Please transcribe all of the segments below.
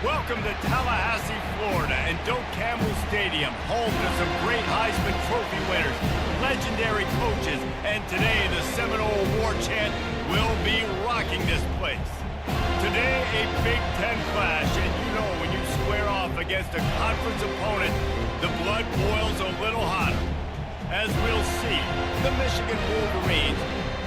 Welcome to Tallahassee, Florida, and Doak Campbell Stadium, home to some great Heisman Trophy winners, legendary coaches, and today the Seminole War Chant will be rocking this place. Today, a Big Ten clash, and you know when you square off against a conference opponent, the blood boils a little hotter. As we'll see, the Michigan Wolverines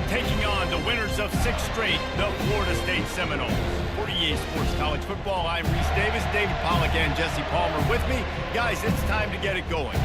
taking on the winners of 6 straight, the Florida State Seminoles. For EA Sports College Football, I'm Reese Davis, David Pollack, and Jesse Palmer with me. Guys, it's time to get it going.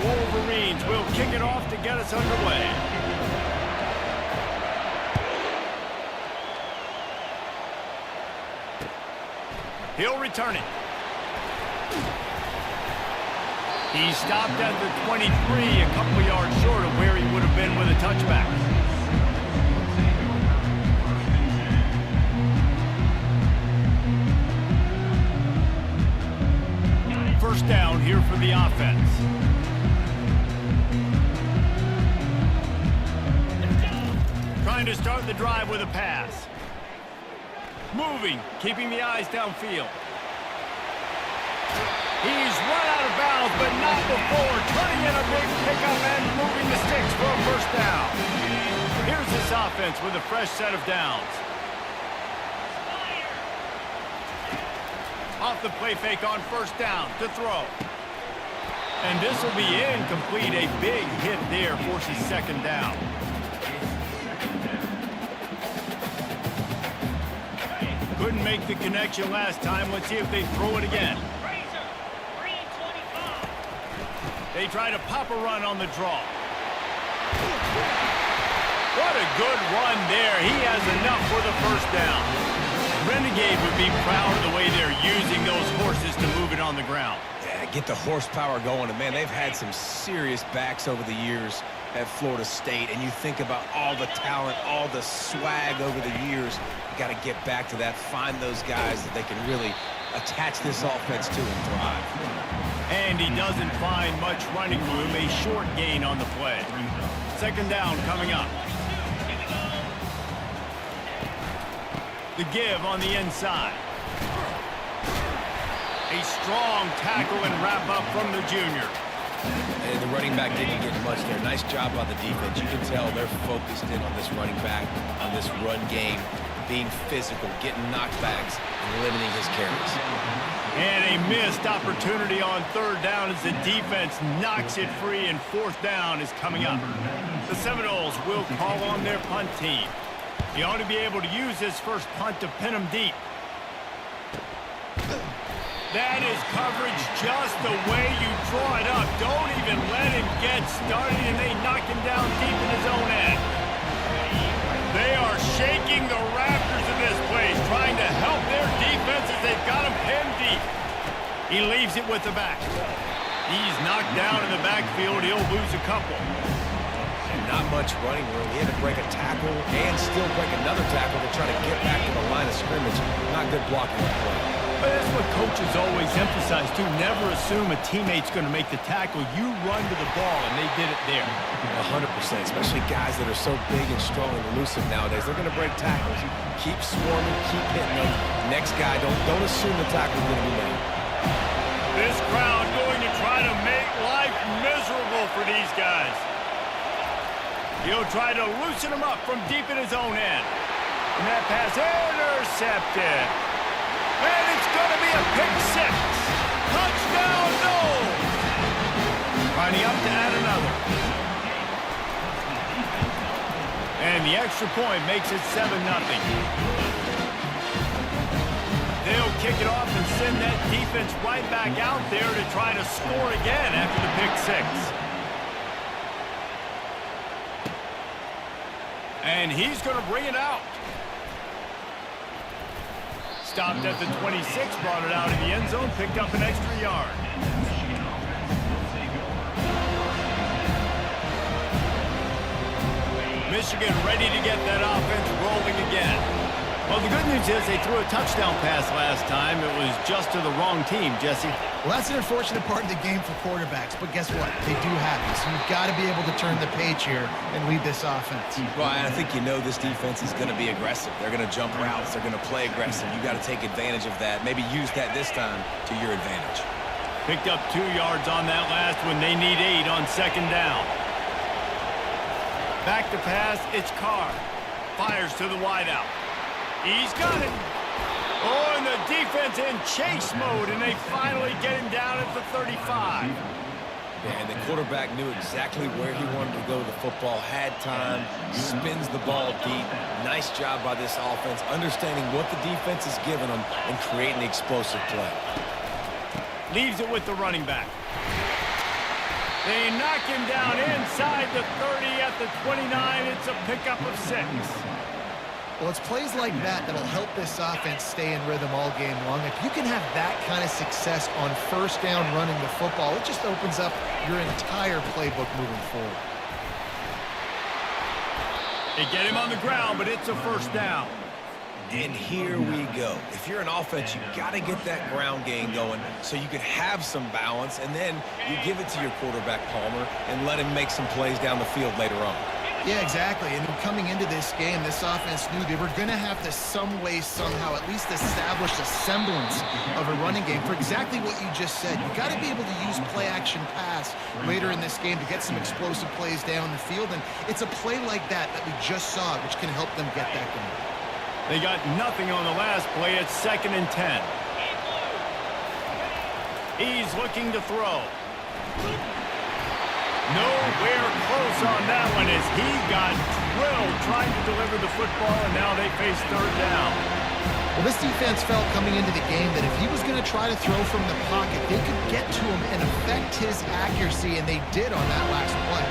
Wolverines will kick it off to get us underway. He'll return it. He stopped at the 23, a couple yards short of where he would have been with a touchback. First down here for the offense. Trying to start the drive with a pass. Moving, keeping the eyes downfield. He's run out of bounds, but not before. Turning in a big pickup and moving the sticks for a first down. Here's this offense with a fresh set of downs. Off the play fake on first down to throw. And this will be incomplete. A big hit there forces second down. Couldn't make the connection last time. Let's see if they throw it again. They try to pop a run on the draw. What a good run there. He has enough for the first down. Renegade would be proud of the way they're using those horses to move it on the ground. Yeah, get the horsepower going. And, man, they've had some serious backs over the years at Florida State. And you think about all the talent, all the swag over the years. You got to get back to that, find those guys that they can really attach this offense to and thrive. And he doesn't find much running room, a short gain on the play. Second down coming up. The give on the inside. A strong tackle and wrap up from the junior. And the running back didn't get much there. Nice job by the defense. You can tell they're focused in on this running back, on this run game, being physical, getting knockbacks, and limiting his carries. And a missed opportunity on third down as the defense knocks it free, and fourth down is coming up. The Seminoles will call on their punt team. He ought to be able to use his first punt to pin him deep. That is coverage just the way you draw it up. Don't even let him get started, and they knock him down deep in his own end. They are shaking the Raptors in this place, trying to help their defense as they've got him pinned deep. He leaves it with the back. He's knocked down in the backfield. He'll lose a couple. Not much running room. He had to break a tackle and still break another tackle to try to get back to the line of scrimmage. Not good blocking that play. But that's what coaches always emphasize, too. Never assume a teammate's going to make the tackle. You run to the ball, and they did it there. 100%, especially guys that are so big and strong and elusive nowadays. They're going to break tackles. Keep swarming, keep hitting them. Next guy, don't assume the tackle's going to be made. This crowd going to try to make life miserable for these guys. He'll try to loosen him up from deep in his own end. And that pass intercepted. And it's going to be a pick six. Touchdown, no! Finding up to add another. And the extra point makes it 7-0. They'll kick it off and send that defense right back out there to try to score again after the pick six. And he's going to bring it out. Stopped at the 26, brought it out in the end zone, picked up an extra yard. Michigan ready to get that offense rolling again. Well, the good news is they threw a touchdown pass last time. It was just to the wrong team, Jesse. Well, that's an unfortunate part of the game for quarterbacks, but guess what? They do happen, so you've got to be able to turn the page here and lead this offense. Well, I think this defense is going to be aggressive. They're going to jump routes. They're going to play aggressive. You got to take advantage of that. Maybe use that this time to your advantage. Picked up 2 yards on that last one. They need 8 on second down. Back to pass, it's Carr. Fires to the wideout. He's got it. Oh, and the defense in chase mode, and they finally get him down at the 35. Yeah, and the quarterback knew exactly where he wanted to go with the football, had time, spins the ball deep. Nice job by this offense, understanding what the defense is giving them and creating the explosive play. Leaves it with the running back. They knock him down inside the 30 at the 29. It's a pickup of 6. Well, it's plays like that that'll help this offense stay in rhythm all game long. If you can have that kind of success on first down running the football, it just opens up your entire playbook moving forward. They get him on the ground, but it's a first down. And here we go. If you're an offense, you got to get that ground game going so you can have some balance, and then you give it to your quarterback, Palmer, and let him make some plays down the field later on. Yeah, exactly. And coming into this game, this offense knew they were going to have to some way, somehow, at least establish a semblance of a running game for exactly what you just said. You got to be able to use play-action pass later in this game to get some explosive plays down the field. And it's a play like that we just saw, which can help them get that going. They got nothing on the last play. It's 2nd and 10. He's looking to throw. Nowhere close on that one as he got drilled trying to deliver the football, and now they face 3rd down. Well, this defense felt coming into the game that if he was going to try to throw from the pocket, they could get to him and affect his accuracy, and they did on that last play.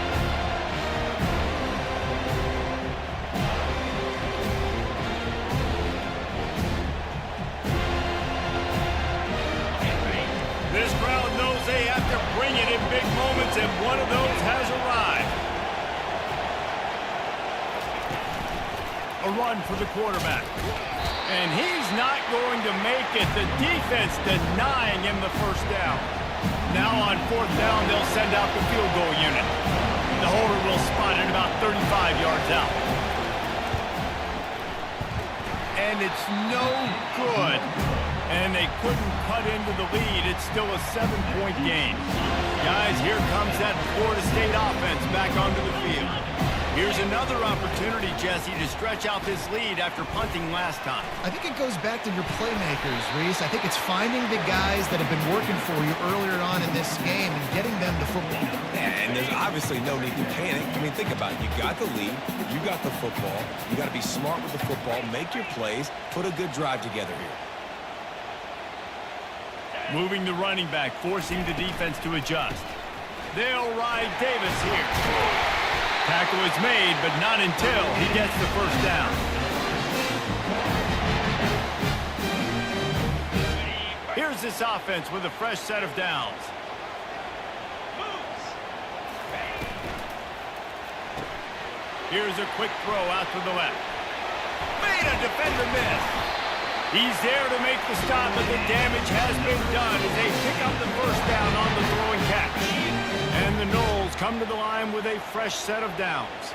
This crowd knows they have to bring it in big moments, and one of those has arrived. A run for the quarterback. And he's not going to make it. The defense denying him the first down. Now on 4th down, they'll send out the field goal unit. The holder will spot it about 35 yards out. And it's no good. And they couldn't cut into the lead. It's still a 7-point game. Guys, here comes that Florida State offense back onto the field. Here's another opportunity, Jesse, to stretch out this lead after punting last time. I think it goes back to your playmakers, Reese. I think it's finding the guys that have been working for you earlier on in this game and getting them the football. And there's obviously no need to panic. I mean, think about it. You got the lead. You got the football. You got to be smart with the football. Make your plays. Put a good drive together here. Moving the running back, forcing the defense to adjust. They'll ride Davis here. Tackle is made, but not until he gets the first down. Here's this offense with a fresh set of downs. Here's a quick throw out to the left. Made a defender miss. He's there to make the stop, but the damage has been done as they pick up the first down on the throw and catch. And the Noles come to the line with a fresh set of downs.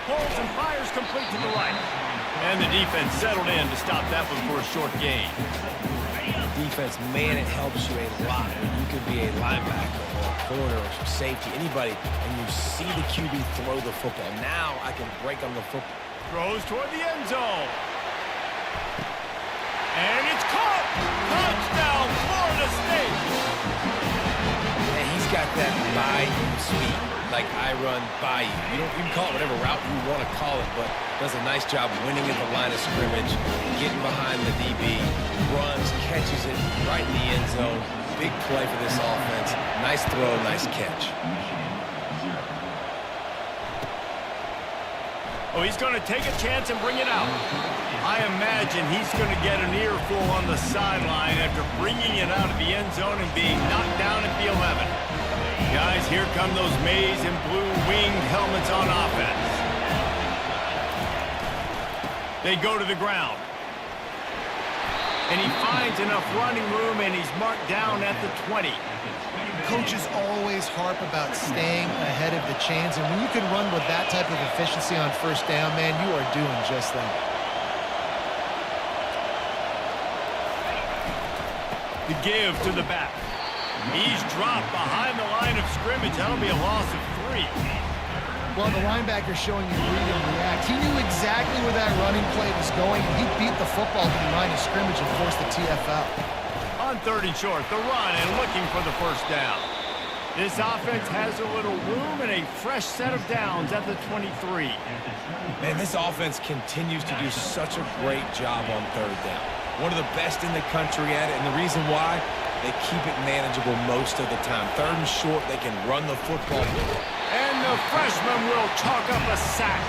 Pulls and fires complete to the right. And the defense settled in to stop that one for a short gain. Defense, man, it helps you a lot when you can be a linebacker or a corner or some safety, anybody, and you see the QB throw the football. Now I can break on the football. Throws toward the end zone. And it's caught! Touchdown, Florida State! And he's got that by-you speed, like I run by you. You can call it whatever route you want to call it, but does a nice job winning at the line of scrimmage, getting behind the DB, runs, catches it right in the end zone. Big play for this offense. Nice throw, nice catch. Oh, he's going to take a chance and bring it out. I imagine he's going to get an earful on the sideline after bringing it out of the end zone and being knocked down at the 11. Guys, here come those maize and blue winged helmets on offense. They go to the ground. And he finds enough running room, and he's marked down at the 20. Coaches always harp about staying ahead of the chains, and when you can run with that type of efficiency on first down, man, you are doing just that. The give to the back. He's dropped behind the line of scrimmage. That'll be a loss of 3. Well, the linebacker showing you read and react. He knew exactly where that running play was going, and he beat the football to the line of scrimmage and forced the TFL. On 3rd and short, the run and looking for the first down. This offense has a little room and a fresh set of downs at the 23. Man, this offense continues to do such a great job on 3rd down. One of the best in the country at it, and the reason why, they keep it manageable most of the time. 3rd and short, they can run the football. And the freshman will chalk up a sack.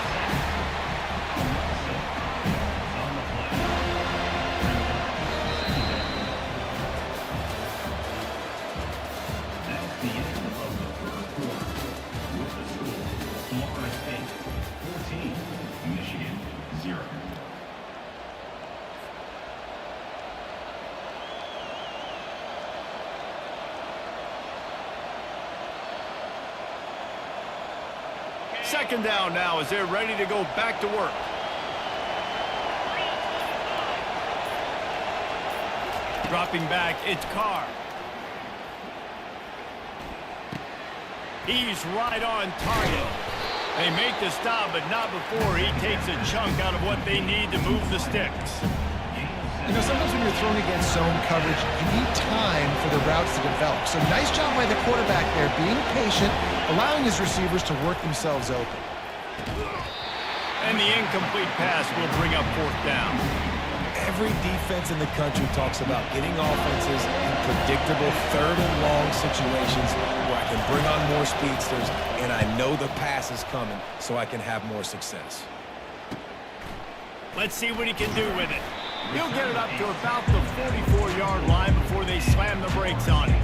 Second down now as they're ready to go back to work. Dropping back, it's Carr. He's right on target. They make the stop, but not before he takes a chunk out of what they need to move the sticks. You know, sometimes when you're thrown against zone coverage, you need time for the routes to develop. So nice job by the quarterback there, being patient, allowing his receivers to work themselves open. And the incomplete pass will bring up 4th down. Every defense in the country talks about getting offenses in predictable 3rd and long situations where I can bring on more speedsters and I know the pass is coming so I can have more success. Let's see what he can do with it. He'll get it up to about the 44-yard line before they slam the brakes on it.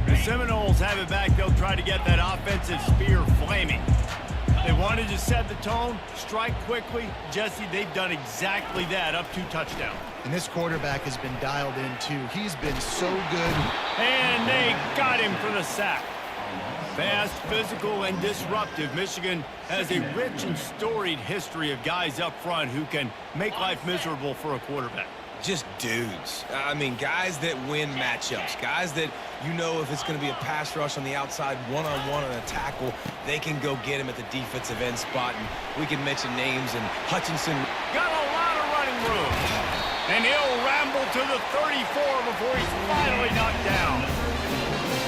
The Seminoles have it back. They'll try to get that offensive spear flaming. They wanted to set the tone, strike quickly. Jesse, they've done exactly that up to touchdown. And this quarterback has been dialed in, too. He's been so good. And they got him for the sack. Fast, physical, and disruptive, Michigan has a rich and storied history of guys up front who can make life miserable for a quarterback. Just dudes. I mean, guys that win matchups. Guys that, you know, if it's going to be a pass rush on the outside, one-on-one on a tackle, they can go get him at the defensive end spot. And we can mention names, and Hutchinson. Got a lot of running room. And he'll ramble to the 34 before he's finally knocked down.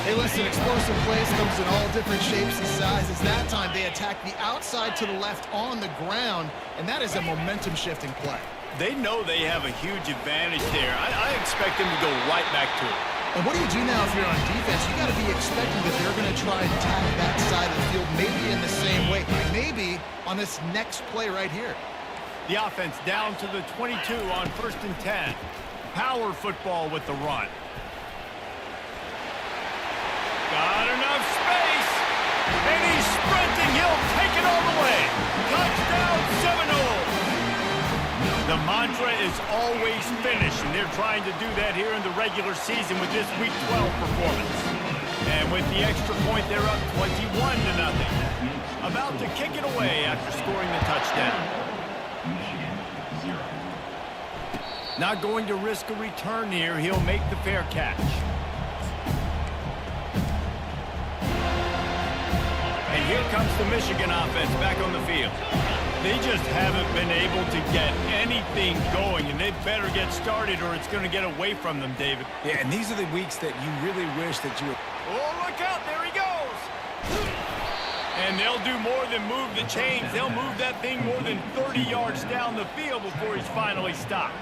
Hey, listen, explosive plays comes in all different shapes and sizes. That time, they attack the outside to the left on the ground, and that is a momentum-shifting play. They know they have a huge advantage there. I expect them to go right back to it. And what do you do now if you're on defense? You got to be expecting that they're going to try and attack that side of the field, maybe in the same way, maybe on this next play right here. The offense down to the 22 on 1st and 10. Power football with the run. Got enough space, and he's sprinting. He'll take it all the way. Touchdown, Seminoles. The mantra is always finish, and they're trying to do that here in the regular season with this Week 12 performance. And with the extra point, they're up 21-0. About to kick it away after scoring the touchdown. Not going to risk a return here. He'll make the fair catch. And here comes the Michigan offense back on the field. They just haven't been able to get anything going, and they better get started or it's going to get away from them, David. Yeah, and these are the weeks that you really wish that you would. Oh, look out. There he goes. And they'll do more than move the chains. They'll move that thing more than 30 yards down the field before he's finally stopped.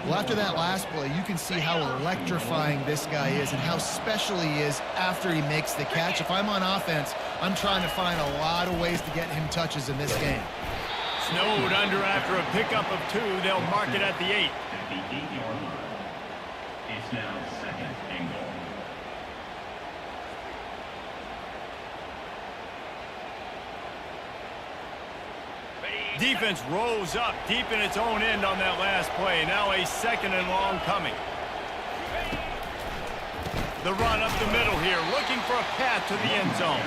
Well, after that last play, you can see how electrifying this guy is and how special he is after he makes the catch. If I'm on offense, I'm trying to find a lot of ways to get him touches in this game. Snowed under after a pickup of 2. They'll mark it at the 8. It's now 2nd and goal. Defense rose up deep in its own end on that last play. Now a 2nd and long coming. The run up the middle here, looking for a path to the end zone.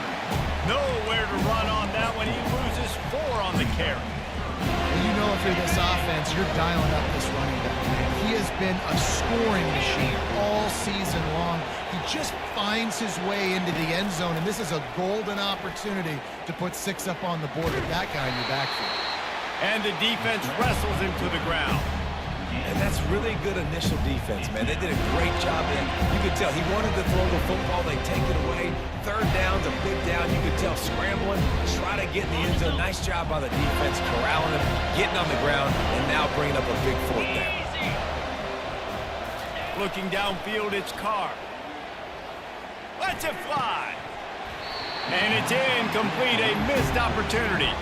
Nowhere to run on that one. He loses 4 on the carry. Well, you know, if you're this offense, you're dialing up this running back, man. He has been a scoring machine all season long. He just finds his way into the end zone, and this is a golden opportunity to put 6 up on the board with that guy in your backfield. And the defense wrestles him to the ground. And that's really good initial defense, man. They did a great job there. You could tell he wanted to throw the football. They take it away. 3rd down's a big down. You could tell scrambling, try to get in the end zone. Nice job by the defense, corralling him, getting on the ground, and now bringing up a big 4th down. Looking downfield, it's Carr. Lets it fly. And it's incomplete, a missed opportunity.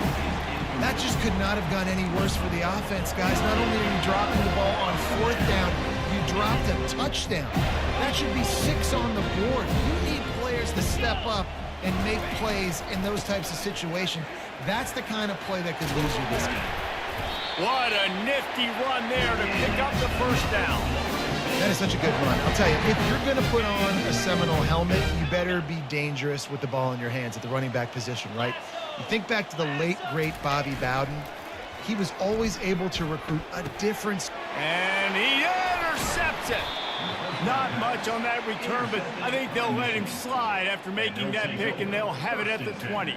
That just could not have gone any worse for the offense, guys. Not only are you dropping the ball on 4th down, you dropped a touchdown. That should be 6 on the board. You need players to step up and make plays in those types of situations. That's the kind of play that could lose you this game. What a nifty run there to pick up the 1st down. That is such a good run. I'll tell you, if you're going to put on a Seminole helmet, you better be dangerous with the ball in your hands at the running back position, right? You think back to the late, great Bobby Bowden. He was always able to recruit a difference. And he intercepts it. Not much on that return, but I think they'll let him slide after making that pick, and they'll have it at the 20.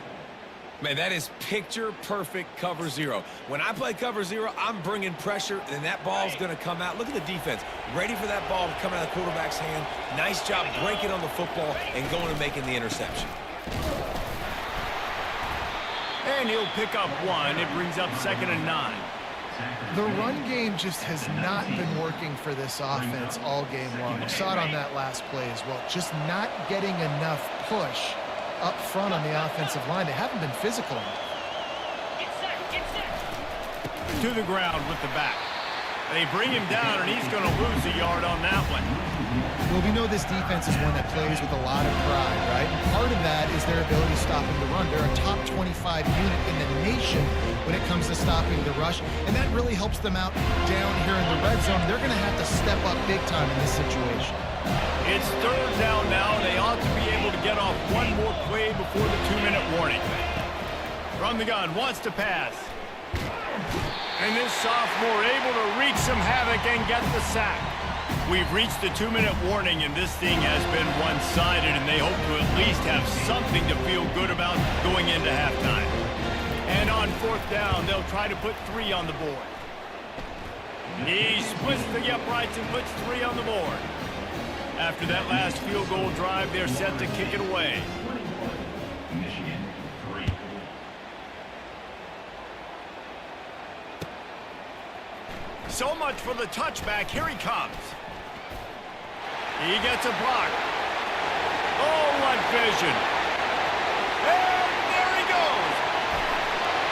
Man, that is picture-perfect cover 0. When I play cover 0, I'm bringing pressure, and that ball's going to come out. Look at the defense. Ready for that ball to come out of the quarterback's hand. Nice job breaking on the football and going and making the interception. And he'll pick up 1. It brings up 2nd and 9. The run game just has not been working for this offense all game long. You saw it on that last play as well. Just not getting enough push up front on the offensive line. They haven't been physical enough. To the ground with the back. They bring him down, and he's going to lose a yard on that one. Well, we know this defense is one that plays with a lot of pride, right? And part of that is their ability stopping the run. They're a top 25 unit in the nation when it comes to stopping the rush, and that really helps them out down here in the red zone. They're going to have to step up big time in this situation. It's 3rd down now. They ought to be able to get off one more play before the 2-minute warning. From the gun, wants to pass. And this sophomore able to wreak some havoc and get the sack. We've reached the 2-minute warning, and this thing has been one-sided, and they hope to at least have something to feel good about going into halftime. And on 4th down, they'll try to put 3 on the board. He splits the uprights and puts 3 on the board. After that last field goal drive, they're set to kick it away. Michigan 3. So much for the touchback. Here he comes. He gets a block. Oh, what vision. And there he goes.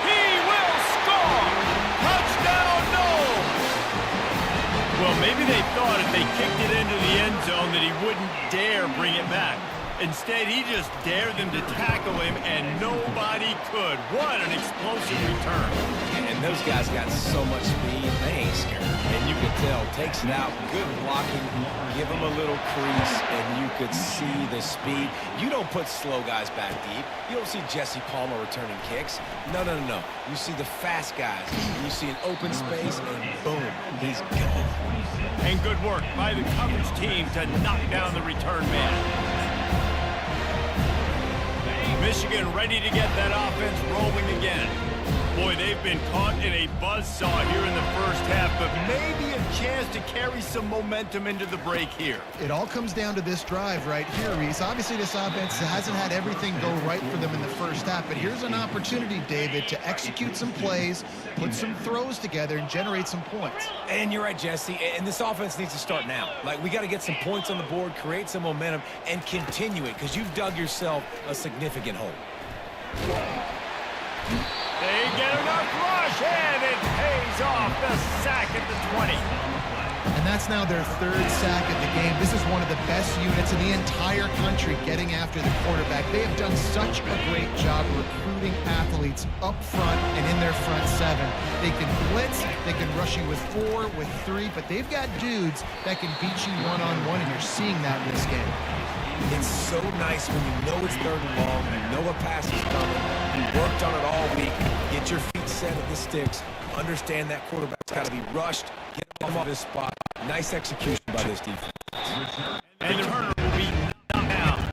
He will score. Touchdown, no. Well, maybe they thought if they kicked it into the end zone that he wouldn't dare bring it back. Instead, he just dared them to tackle him, and nobody could. What an explosive return. And those guys got so much speed, they ain't scared. And you could tell, takes it out, good blocking, give him a little crease, and you could see the speed. You don't put slow guys back deep. You don't see Jesse Palmer returning kicks. No. You see the fast guys. You see an open space, and boom, he's gone. And good work by the coverage team to knock down the return man. Michigan ready to get that offense rolling again. Boy, they've been caught in a buzzsaw here in the first half, but maybe if chance to carry some momentum into the break here. It all comes down to this drive right here, Reese. Obviously, this offense hasn't had everything go right for them in the first half, but here's an opportunity, David, to execute some plays, put some throws together, and generate some points. And you're right, Jesse, and this offense needs to start now. Like, we got to get some points on the board, create some momentum, and continue it, because you've dug yourself a significant hole. They get enough rush, and it pays off. The sack at the 20. And that's now their third sack of the game. This is one of the best units in the entire country getting after the quarterback. They have done such a great job recruiting athletes up front and in their front seven. They can blitz, they can rush you with 4, with 3, but they've got dudes that can beat you one-on-one, and you're seeing that in this game. It's so nice when you know it's third and long, you know a pass is coming, you worked on it all week, get your feet set at the sticks, understand that quarterback's got to be rushed, get him off his spot. Nice execution by this defense. And the runner will be knocked down.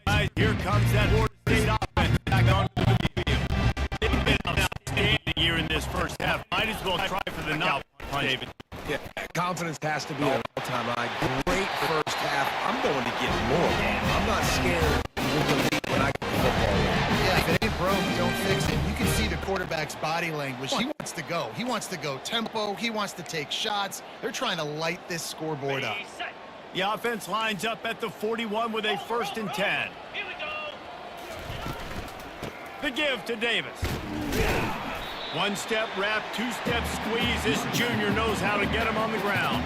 Guys, here comes that Florida State offense back onto the field. They've been outstanding here in this first half. Might as well try for the knockout, David. Yeah, confidence has to be at an all-time high. Great first half. I'm going to get more. I'm not scared with the lead when I get the football. Yeah, if it ain't broke, don't fix it. You can see the quarterback's body language. He wants to go. He wants to go tempo. He wants to take shots. They're trying to light this scoreboard up. The offense lines up at the 41 with a 1st and 10. Here we go. The give to Davis. One-step wrap, two-step squeeze. This junior knows how to get him on the ground.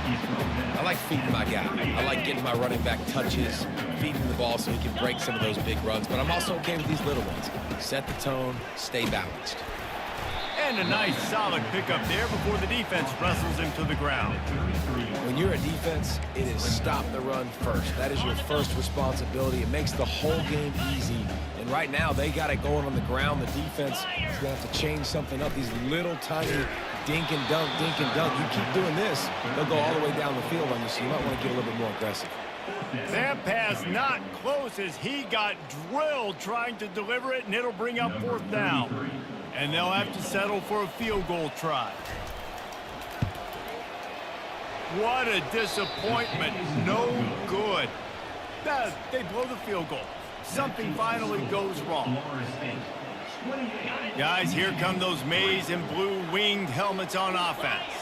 I like feeding my guy. I like getting my running back touches, feeding the ball so he can break some of those big runs, but I'm also okay with these little ones. Set the tone, stay balanced. And a nice solid pickup there before the defense wrestles him to the ground. When you're a defense, it is stop the run first. That is your first responsibility. It makes the whole game easy. And right now, they got it going on the ground. The defense is going to have to change something up. These little tiny dink and dunk, dink and dunk. You keep doing this, they'll go all the way down the field on you, so you might want to get a little bit more aggressive. That pass not close as he got drilled trying to deliver it, and it'll bring up 4th down. And they'll have to settle for a field goal try. What a disappointment. No good. They blow the field goal. Something finally goes wrong. Guys, here come those maize and blue winged helmets on offense.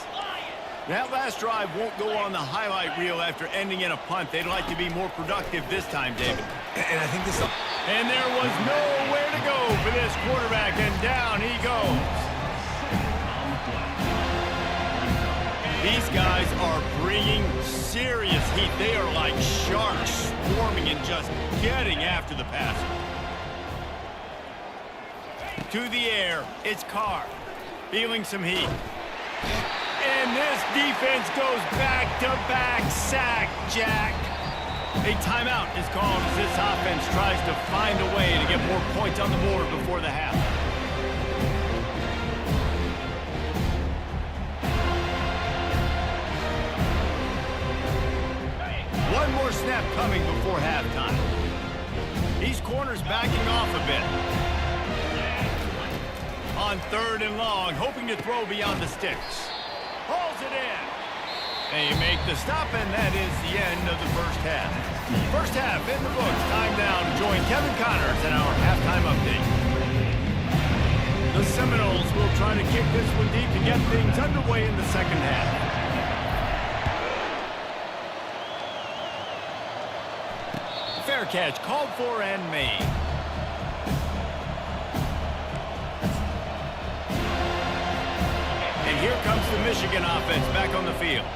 That last drive won't go on the highlight reel after ending in a punt. They'd like to be more productive this time, David. And I think this... And there was nowhere to go for this quarterback, and down he goes. These guys are bringing serious heat. They are like sharks swarming and just getting after the passer. To the air, it's Carr, feeling some heat. And this defense goes back-to-back sack, Jack. A timeout is called as this offense tries to find a way to get more points on the board before the half. One more snap coming before halftime. These corners backing off a bit. On 3rd and long, hoping to throw beyond the sticks. Hauls it in. They make the stop, and that is the end of the first half. First half in the books. Time now to join Kevin Connors in our halftime update. The Seminoles will try to kick this one deep to get things underway in the second half. Fair catch called for and made. And here comes the Michigan offense back on the field.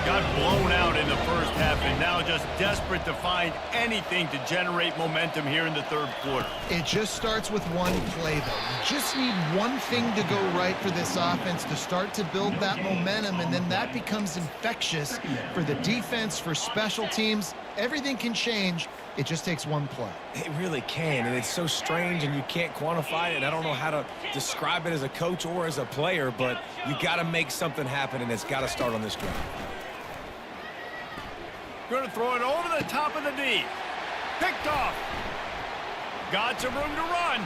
Got blown out in the first half and now just desperate to find anything to generate momentum here in the 3rd quarter. It just starts with one play, though. You just need one thing to go right for this offense to start to build that momentum, and then that becomes infectious for the defense, for special teams. Everything can change. It just takes one play. It really can, and it's so strange, and you can't quantify it, and I don't know how to describe it as a coach or as a player, but you got to make something happen, and it's got to start on this drive. Going to throw it over the top of the D. Picked off. Got some room to run.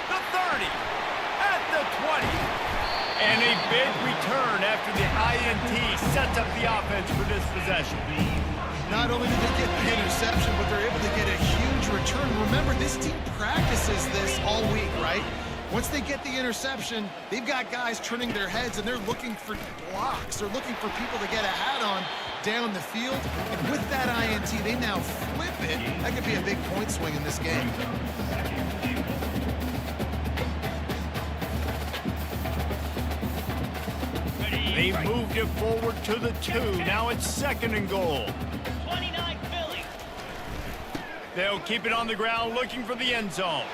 The 30. At the 20. And a big return after the INT sets up the offense for this possession. Not only did they get the interception, but they're able to get a huge return. Remember, this team practices this all week, right? Once they get the interception, they've got guys turning their heads, and they're looking for blocks. They're looking for people to get a hat on down the field. And with that INT, they now flip it. That could be a big point swing in this game. They've moved it forward to the 2. Now it's 2nd and goal. 29 Philly. They'll keep it on the ground looking for the end zone.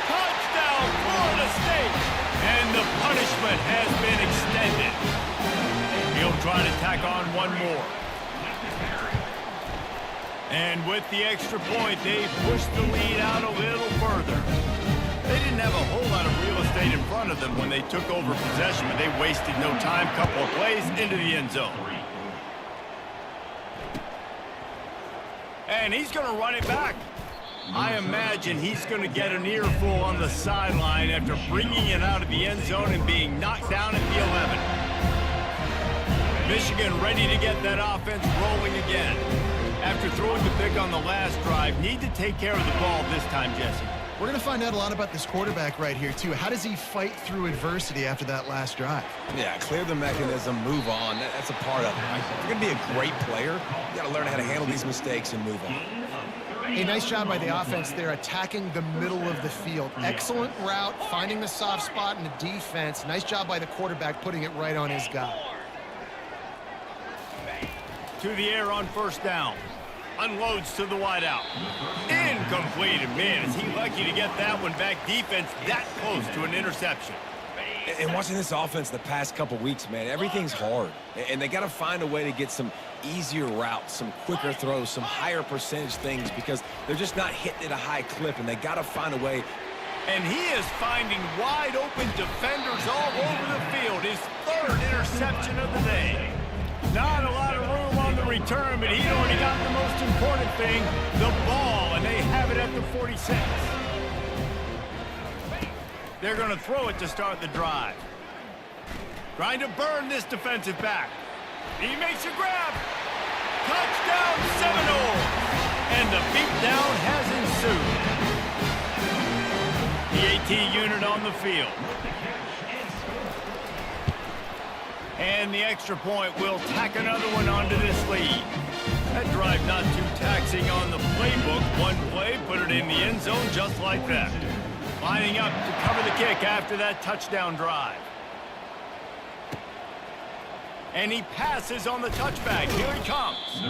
Touchdown, Florida State! And the punishment has been extended. He'll try to tack on one more. And with the extra point, they pushed the lead out a little further. They didn't have a whole lot of real estate in front of them when they took over possession, but they wasted no time. Couple of plays into the end zone. And he's going to run it back. I imagine he's going to get an earful on the sideline after bringing it out of the end zone and being knocked down at the 11. Michigan ready to get that offense rolling again. After throwing the pick on the last drive, need to take care of the ball this time, Jesse. We're going to find out a lot about this quarterback right here, too. How does he fight through adversity after that last drive? Yeah, clear the mechanism, move on. That's a part of it. Right? If you're going to be a great player, you got to learn how to handle these mistakes and move on. A nice job by the offense there, attacking the middle of the field. Excellent route, finding the soft spot in the defense. Nice job by the quarterback, putting it right on his guy. To the air on 1st down. Unloads to the wideout. Incomplete. And man, is he lucky to get that one back. Defense that close to an interception. And watching this offense the past couple weeks, man, everything's hard. And they got to find a way to get some easier routes, some quicker throws, some higher percentage things because they're just not hitting at a high clip, and they got to find a way. And he is finding wide open defenders all over the field. His 3rd interception of the day. Not a lot of room on the return, but he'd already got the most important thing, the ball, and they have it at the 46. They're going to throw it to start the drive. Trying to burn this defensive back. He makes a grab. Touchdown Seminoles! And the beatdown has ensued. The AT unit on the field. And the extra point will tack another one onto this lead. That drive not too taxing on the playbook. One play, put it in the end zone just like that. Lining up to cover the kick after that touchdown drive. And he passes on the touchback. Here he comes.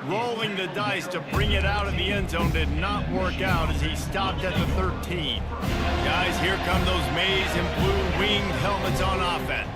Rolling the dice to bring it out of the end zone did not work out as he stopped at the 13. Guys, here come those maize and blue winged helmets on offense.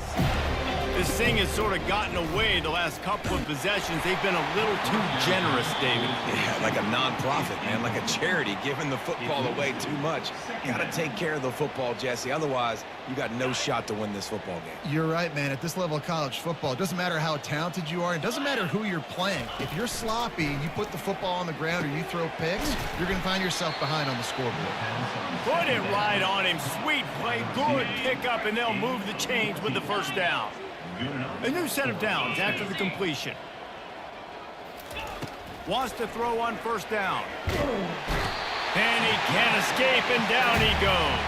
This thing has sort of gotten away the last couple of possessions. They've been a little too generous, David. Yeah, like a non-profit, man, like a charity, giving the football away too much. Got to take care of the football, Jesse. Otherwise, you got no shot to win this football game. You're right, man. At this level of college football, it doesn't matter how talented you are. It doesn't matter who you're playing. If you're sloppy and you put the football on the ground or you throw picks, you're going to find yourself behind on the scoreboard. Put it right on him. Sweet play, good pickup, and they'll move the chains with the 1st down. A new set of downs after the completion. Wants to throw on 1st down. And he can't escape, and down he goes.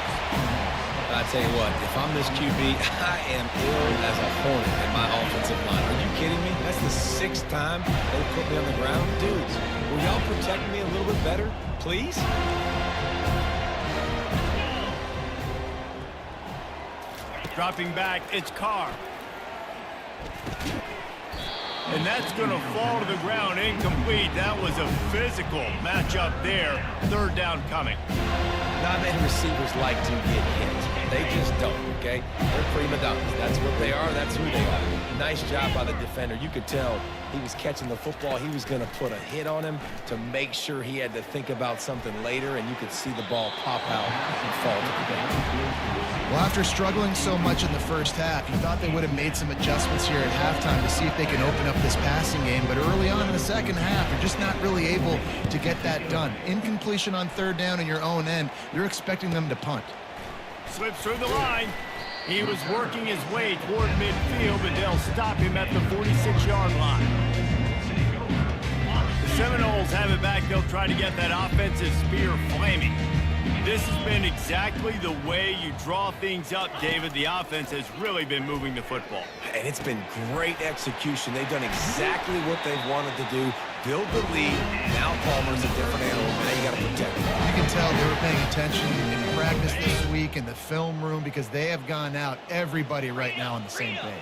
I tell you what, if I'm this QB, I am ill as a hornet in my offensive line. Are you kidding me? That's the 6th time they put me on the ground. Dudes, will y'all protect me a little bit better, please? Dropping back, it's Carr. And that's going to fall to the ground incomplete. That was a physical matchup there. 3rd down coming. Non-man receivers like to get hit. They just don't, okay? They're prima donnas. That's what they are. That's who they are. Nice job by the defender. You could tell he was catching the football. He was going to put a hit on him to make sure he had to think about something later, and you could see the ball pop out and fall to the ground. Well, after struggling so much in the first half, you thought they would have made some adjustments here at halftime to see if they can open up this passing game. But early on in the second half, you're just not really able to get that done. Incompletion on third down in your own end, you're expecting them to punt. Slips through the line. He was working his way toward midfield, but they'll stop him at the 46-yard line. The Seminoles have it back. They'll try to get that offensive spear flaming. This has been exactly the way you draw things up, David. The offense has really been moving the football. And it's been great execution. They've done exactly what they've wanted to do. Build the lead. Now Palmer's a different animal. Now you got to protect him. You can tell they were paying attention in practice this week in the film room because they have gone out, everybody right now on the same page.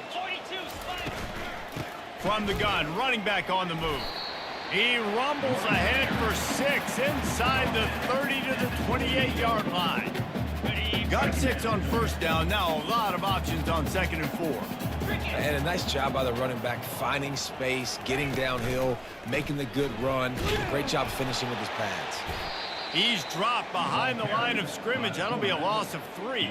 From the gun, running back on the move. He rumbles ahead for 6 inside the 30 to the 28-yard line. Got 6 on first down. Now a lot of options on 2nd and 4. And a nice job by the running back, finding space, getting downhill, making the good run. Great job finishing with his pads. He's dropped behind the line of scrimmage. That'll be a loss of 3.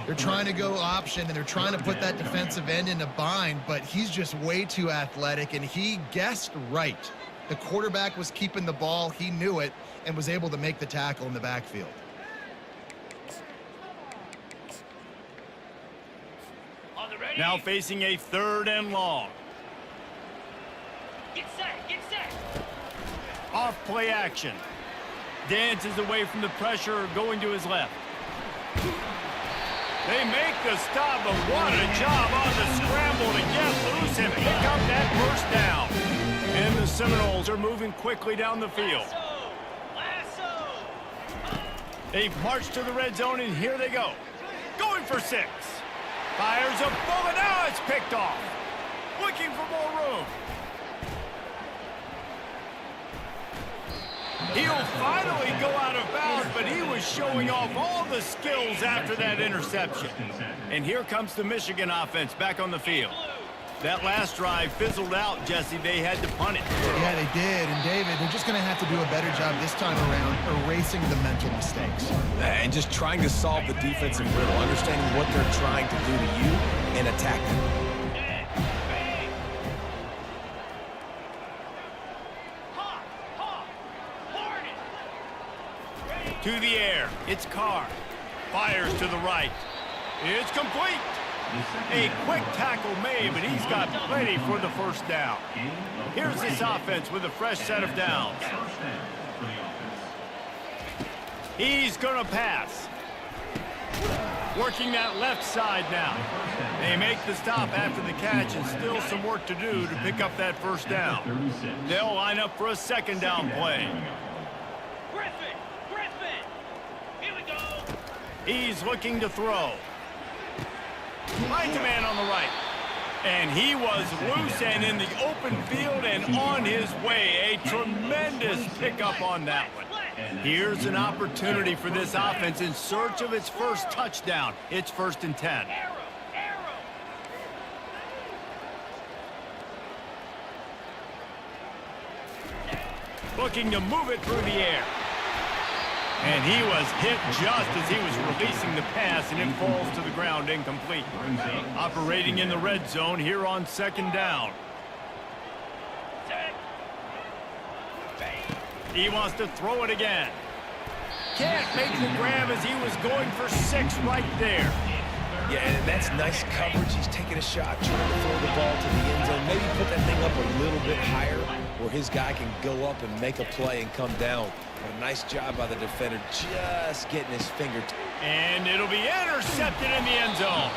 They're trying to go option, and they're trying to put that defensive end in a bind, but he's just way too athletic, and he guessed right. The quarterback was keeping the ball. He knew it and was able to make the tackle in the backfield. Now facing a 3rd and long. Get set, get set. Off play action. Dances away from the pressure, going to his left. They make the stop, but what a job on the scramble to get loose and pick up that first down. And the Seminoles are moving quickly down the field. Lasso. They've marched to the red zone, and here they go. Going for 6. Fires a bullet. Now it's picked off. Looking for more room. He'll finally go out of bounds, but he was showing off all the skills after that interception. And here comes the Michigan offense back on the field. That last drive fizzled out, Jesse. They had to punt it. Yeah, they did. And, David, they're just going to have to do a better job this time around erasing the mental mistakes. And just trying to solve the defensive riddle, understanding what they're trying to do to you and attack them. To the air. It's Carr. Fires to the right. It's complete. A quick tackle made, but he's got plenty for the first down. Here's this offense with a fresh set of downs. He's going to pass. Working that left side now. They make the stop after the catch, and still some work to do to pick up that first down. They'll line up for a 2nd down play. Griffin, here we go. He's looking to throw. Finds a man on the right. And he was loose and in the open field and on his way. A tremendous pickup on that one. Here's an opportunity for this offense in search of its first touchdown. It's 1st and 10. Looking to move it through the air. And he was hit just as he was releasing the pass, and it falls to the ground incomplete. Operating in the red zone here on 2nd down. He wants to throw it again. Can't make the grab as he was going for 6 right there. Yeah, and that's nice coverage. He's taking a shot, trying to throw the ball to the end zone. Maybe put that thing up a little bit higher where his guy can go up and make a play and come down. But a nice job by the defender just getting his finger. And it'll be intercepted in the end zone.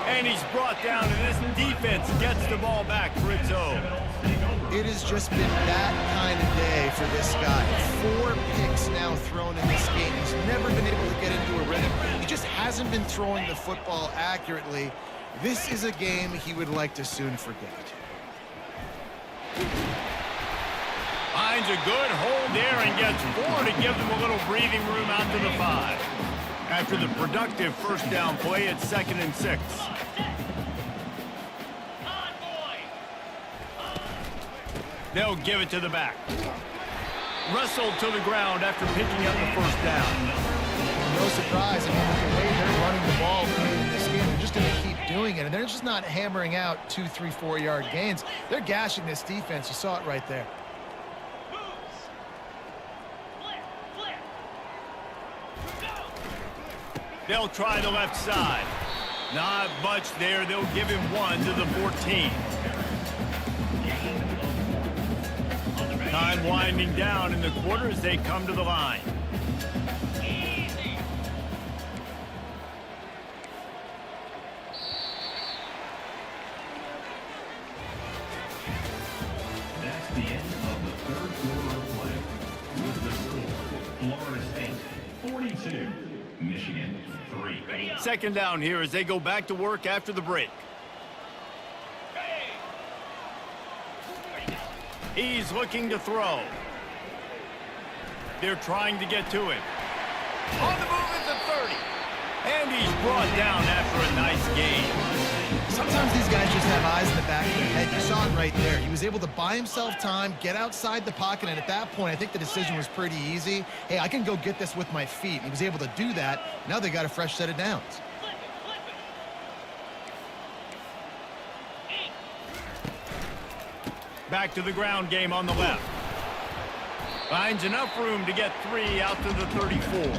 And he's brought down, and this defense gets the ball back for its own. It has just been that kind of day for this guy. 4 picks now thrown in this game. He's never been able to get into a rhythm. He just hasn't been throwing the football accurately. This is a game he would like to soon forget. Finds a good hold there and gets 4 to give them a little breathing room out to the 5. After the productive first down play, it's 2nd and 6. They'll give it to the back. Wrestled to the ground after picking up the first down. No surprise. I mean, with the way they're running the ball early in this game, they're just going to keep doing it. And they're just not hammering out 2, 3, 4-yard gains. They're gashing this defense. You saw it right there. They'll try the left side. Not much there. They'll give him 1 to the 14. Time winding down in the quarter as they come to the line. That's the end of the third quarter of play. With the score, Florida State 42, Michigan 3. 2nd down here as they go back to work after the break. He's looking to throw. They're trying to get to him. On the move at the 30. And he's brought down after a nice gain. Sometimes these guys just have eyes in the back of their head. You saw it right there. He was able to buy himself time, get outside the pocket, and at that point, I think the decision was pretty easy. Hey, I can go get this with my feet. He was able to do that. Now they got a fresh set of downs. Back to the ground game on the left. Finds enough room to get 3 out to the 34.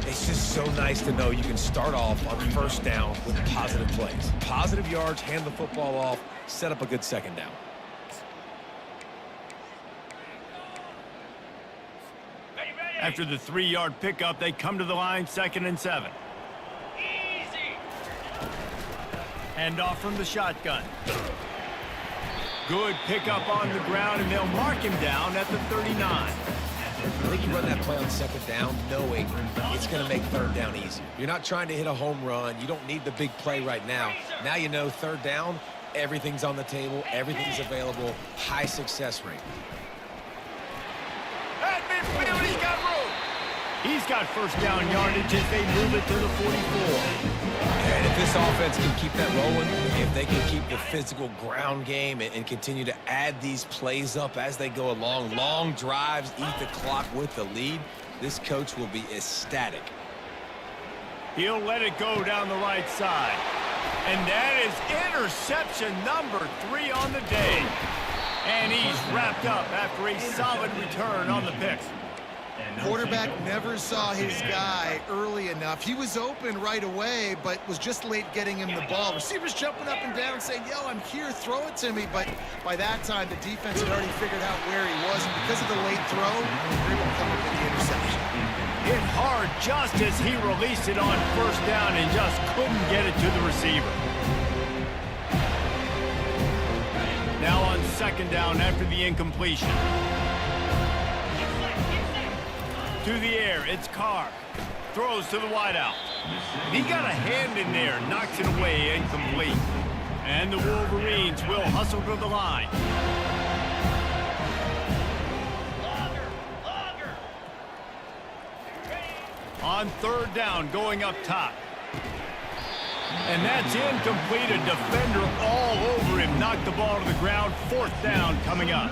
It's just so nice to know you can start off on first down with positive plays. Positive yards, hand the football off, set up a good 2nd down. After the 3-yard pickup, they come to the line, 2nd and 7. Easy. Hand off from the shotgun. Good pickup on the ground, and they'll mark him down at the 39. I think you run that play on 2nd down knowing it's going to make 3rd down easier. You're not trying to hit a home run. You don't need the big play right now. Now you know 3rd down, everything's on the table, everything's available, high success rate. At midfield, he's got room. He's got first down yardage as they move it to the 44. And if this offense can keep that rolling, if they can keep the physical ground game and continue to add these plays up as they go along, long drives, eat the clock with the lead, this coach will be ecstatic. He'll let it go down the right side. And that is interception number 3 on the day. And he's wrapped up after a solid return on the pick. Quarterback never saw his guy early enough. He was open right away, but was just late getting him the ball. Receivers jumping up and down saying, yo, I'm here, throw it to me. But by that time, the defense had already figured out where he was. And because of the late throw, they were able to come up with the interception. Hit hard just as he released it on first down and just couldn't get it to the receiver. Now on 2nd down after the incompletion. To the air, it's Carr. Throws to the wideout. He got a hand in there, knocks it away, incomplete. And the Wolverines will hustle to the line. On 3rd down, going up top. And that's incomplete. A defender all over him. Knocked the ball to the ground. 4th down coming up.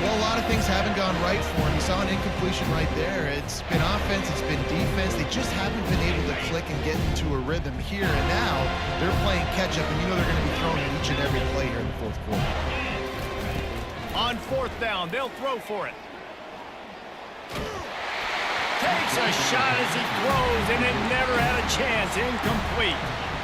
Well, a lot of things haven't gone right for him. You saw an incompletion right there. It's been offense, it's been defense. They just haven't been able to click and get into a rhythm here. And now they're playing catch-up, and you know they're going to be throwing at each and every play here in the 4th quarter. On 4th down, they'll throw for it. Takes a shot as he throws, and it never had a chance. Incomplete.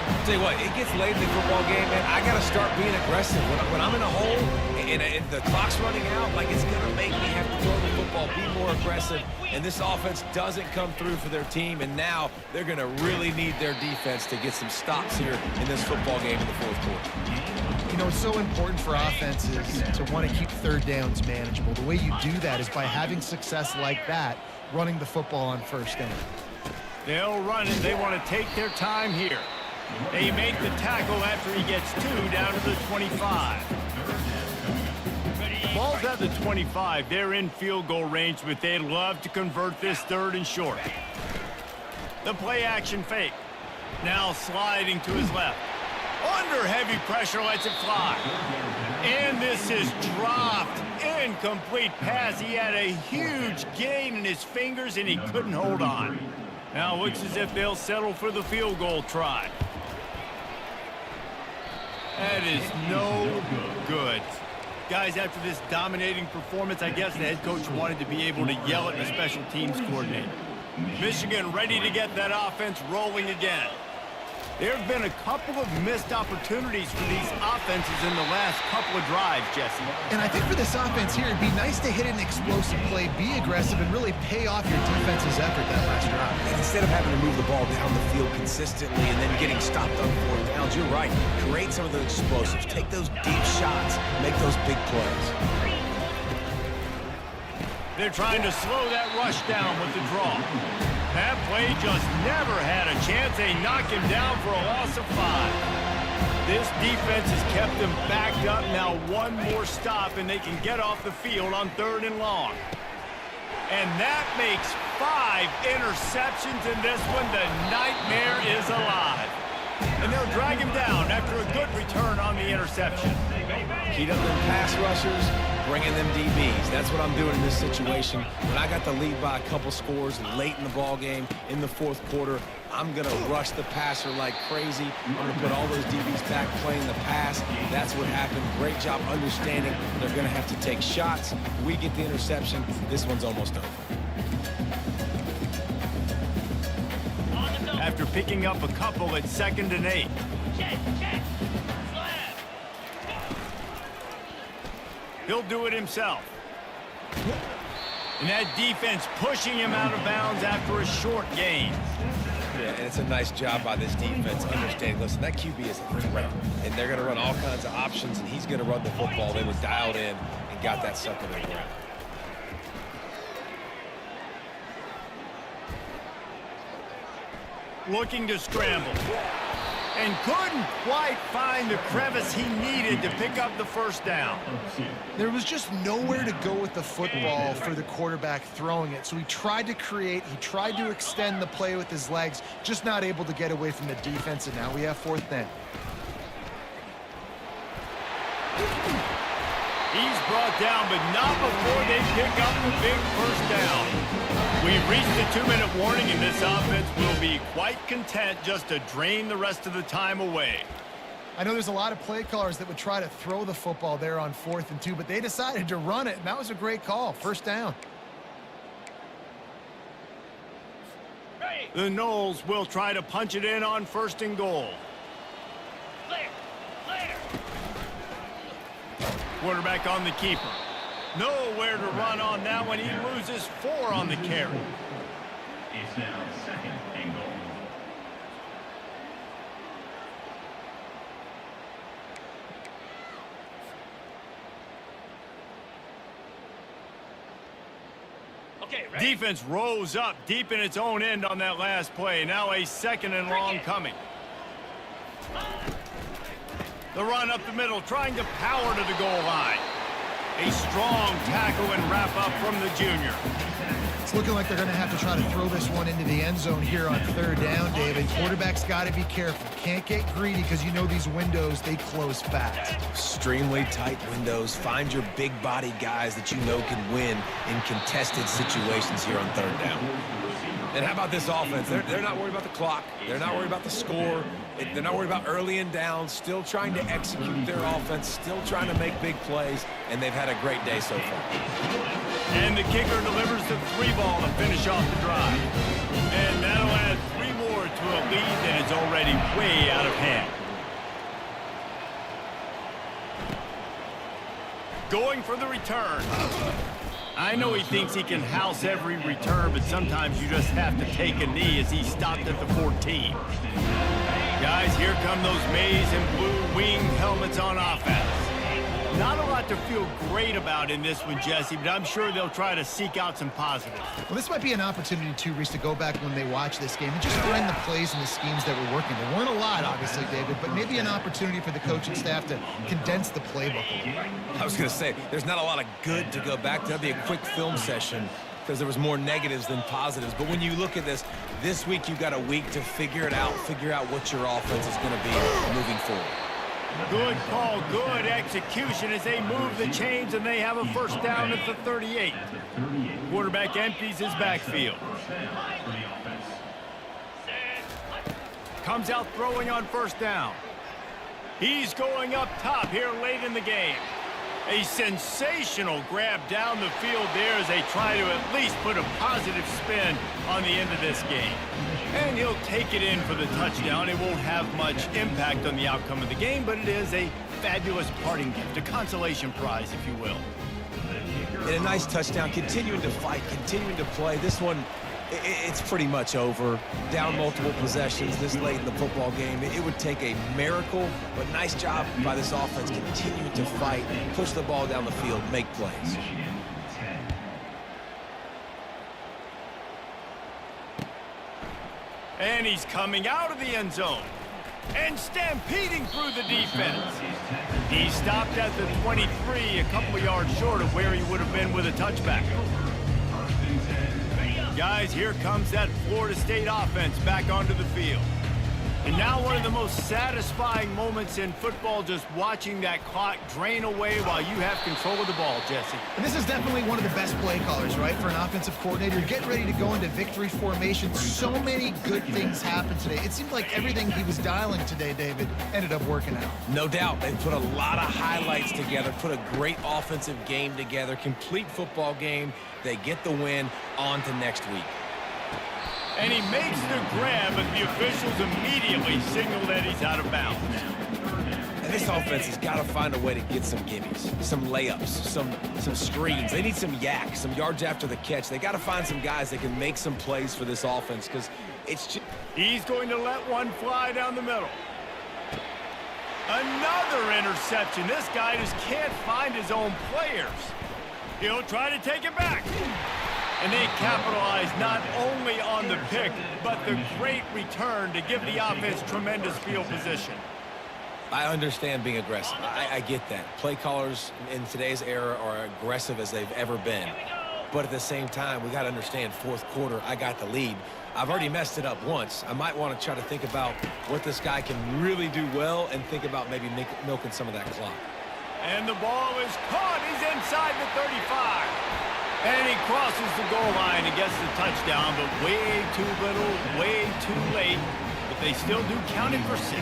I'll tell you what, it gets late in the football game, man. I got to start being aggressive. When I'm in a hole and the clock's running out, like, it's going to make me have to throw the football, be more aggressive. And this offense doesn't come through for their team, and now they're going to really need their defense to get some stops here in this football game in the 4th quarter. You know, it's so important for offenses to want to keep 3rd downs manageable. The way you do that is by having success like that, running the football on 1st down. They'll run it. They want to take their time here. They make the tackle after he gets 2 down to the 25. Ball's at the 25. They're in field goal range, but they'd love to convert this 3rd and short. The play action fake. Now sliding to his left. Under heavy pressure, lets it fly. And this is dropped. Incomplete pass. He had a huge gain in his fingers, and he couldn't hold on. Now it looks as if they'll settle for the field goal try. That is no good. Guys, after this dominating performance, I guess the head coach wanted to be able to yell at the special teams coordinator. Michigan ready to get that offense rolling again. There have been a couple of missed opportunities for these offenses in the last couple of drives, Jesse. And I think for this offense here, it'd be nice to hit an explosive play, be aggressive, and really pay off your defense's effort that last drive. And instead of having to move the ball down the field consistently and then getting stopped on 4th downs, you're right. Create some of those explosives. Take those deep shots. Make those big plays. They're trying to slow that rush down with the draw. That play just never had a chance. They knock him down for a loss of 5. This defense has kept them backed up. Now one more stop, and they can get off the field on 3rd and long. And that makes 5 interceptions in this one. The nightmare is alive. And they'll drag him down after a good return on the interception. Heat up them pass rushers, bring in them DBs. That's what I'm doing in this situation. When I got the lead by a couple scores late in the ball game, in the 4th quarter, I'm going to rush the passer like crazy. I'm going to put all those DBs back playing the pass. That's what happened. Great job understanding they're going to have to take shots. We get the interception. This one's almost over. After picking up a couple at 2nd and 8. Check. Slap. He'll do it himself. And that defense pushing him out of bounds after a short gain. Yeah, and it's a nice job by this defense understanding, listen, that QB is a threat, and they're going to run all kinds of options, and he's going to run the football. They were dialed in and got that sucker to the ground. Looking to scramble. And couldn't quite find the crevice he needed to pick up the 1st down. There was just nowhere to go with the football for the quarterback throwing it. So he tried to create, he tried to extend the play with his legs, just not able to get away from the defense, and now we have 4th down. He's brought down, but not before they pick up the big 1st down. We've reached the 2-minute warning, and this offense will be quite content just to drain the rest of the time away. I know there's a lot of play callers that would try to throw the football there on 4th and 2, but they decided to run it, and that was a great call. 1st down. The Noles will try to punch it in on 1st and goal. Clear. Quarterback on the keeper. Nowhere to run on that one. He loses 4 on the carry. It's now 2nd and goal. Okay, ready? Defense rose up deep in its own end on that last play. Now a 2nd and long coming. The run up the middle, trying to power to the goal line. A strong tackle and wrap up from the junior. It's looking like they're going to have to try to throw this one into the end zone here on 3rd down, David. Quarterback's got to be careful. Can't get greedy because you know these windows, they close fast. Extremely tight windows. Find your big-body guys that you know can win in contested situations here on 3rd down. And how about this offense? They're not worried about the clock. They're not worried about the score. They're not worried about early and down. Still trying to execute their offense. Still trying to make big plays. And they've had a great day so far. And the kicker delivers the 3 ball to finish off the drive. And that'll add 3 more to a lead that is already way out of hand. Going for the return. I know he thinks he can house every return, but sometimes you just have to take a knee as he stopped at the 14. Guys, here come those maize and blue winged helmets on offense. Not a lot to feel great about in this one, Jesse, but I'm sure they'll try to seek out some positives. Well, this might be an opportunity, too, Reese, to go back when they watch this game and just find the plays and the schemes that were working. There weren't a lot, obviously, David, but maybe an opportunity for the coaching staff to condense the playbook a little. I was going to say, there's not a lot of good to go back to. That'd be a quick film session because there was more negatives than positives. But when you look at this week you've got a week to figure it out, figure out what your offense is going to be moving forward. Good call, good execution as they move the chains and they have a first down at the 38. Quarterback empties his backfield. Comes out throwing on first down. He's going up top here late in the game. A sensational grab down the field there as they try to at least put a positive spin on the end of this game. And he'll take it in for the touchdown. It won't have much impact on the outcome of the game, but it is a fabulous parting gift, a consolation prize, if you will. And a nice touchdown, continuing to fight, continuing to play. This one, it's pretty much over. Down multiple possessions this late in the football game. It would take a miracle, but nice job by this offense continuing to fight, push the ball down the field, make plays. And he's coming out of the end zone and stampeding through the defense. He stopped at the 23, a couple yards short of where he would have been with a touchback. Guys, here comes that Florida State offense back onto the field. And now one of the most satisfying moments in football, just watching that clock drain away while you have control of the ball, Jesse. And this is definitely one of the best play callers, right, for an offensive coordinator. Getting ready to go into victory formation. So many good things happened today. It seemed like everything he was dialing today, David, ended up working out. No doubt. They put a lot of highlights together, put a great offensive game together, complete football game. They get the win. On to next week. And he makes the grab, but the officials immediately signal that he's out of bounds. And this offense has got to find a way to get some gimmies, some layups, some screens. They need some yak, some yards after the catch. They got to find some guys that can make some plays for this offense because it's just... He's going to let one fly down the middle. Another interception. This guy just can't find his own players. He'll try to take it back. And they capitalize not only on the pick, but the great return to give the offense tremendous field position. I understand being aggressive. I get that. Play callers in today's era are aggressive as they've ever been. But at the same time, we got to understand fourth quarter, I got the lead. I've already messed it up once. I might want to try to think about what this guy can really do well and think about maybe milking some of that clock. And the ball is caught. He's inside the 35. And he crosses the goal line and gets the touchdown, but way too little, way too late. But they still do count it for 6.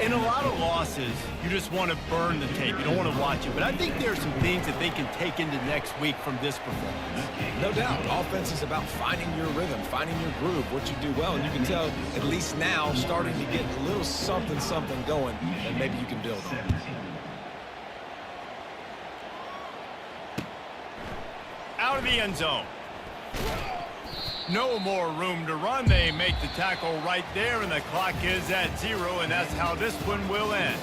In a lot of losses, you just want to burn the tape. You don't want to watch it. But I think there are some things that they can take into next week from this performance. No doubt. Offense is about finding your rhythm, finding your groove, what you do well. And you can tell, at least now, starting to get a little something going that maybe you can build on. Out of the end zone. No more room to run. They make the tackle right there, and the clock is at 0, and that's how this one will end.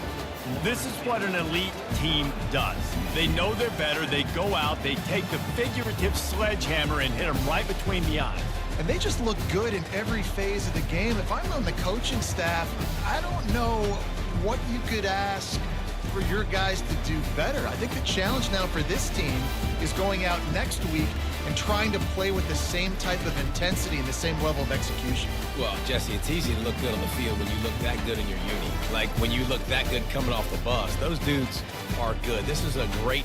This is what an elite team does. They know they're better. They go out. They take the figurative sledgehammer and hit them right between the eyes. And they just look good in every phase of the game. If I'm on the coaching staff, I don't know what you could ask for your guys to do better. I think the challenge now for this team is going out next week and trying to play with the same type of intensity and the same level of execution. Well, Jesse, it's easy to look good on the field when you look that good in your uni. Like when you look that good coming off the bus. Those dudes are good. This is a great